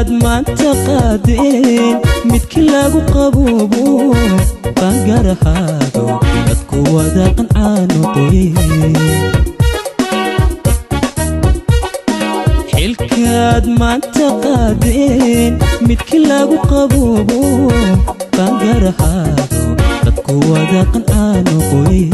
ما تقادين متكلاقو قبوبو بانقرحاقو بدكو وداقن عانو طويل حلكاد ما تقادين متكلاقو قبوبو بانقرحاقو بدكو وداقن عانو طويل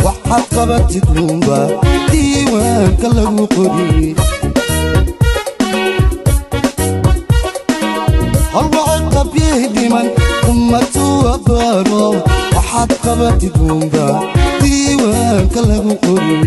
waxaad qabatid lumba diiwaanka lagu qori waxaad qabyih dhiman ummatu abaro waxaad qabatid lumba diiwaanka lagu qori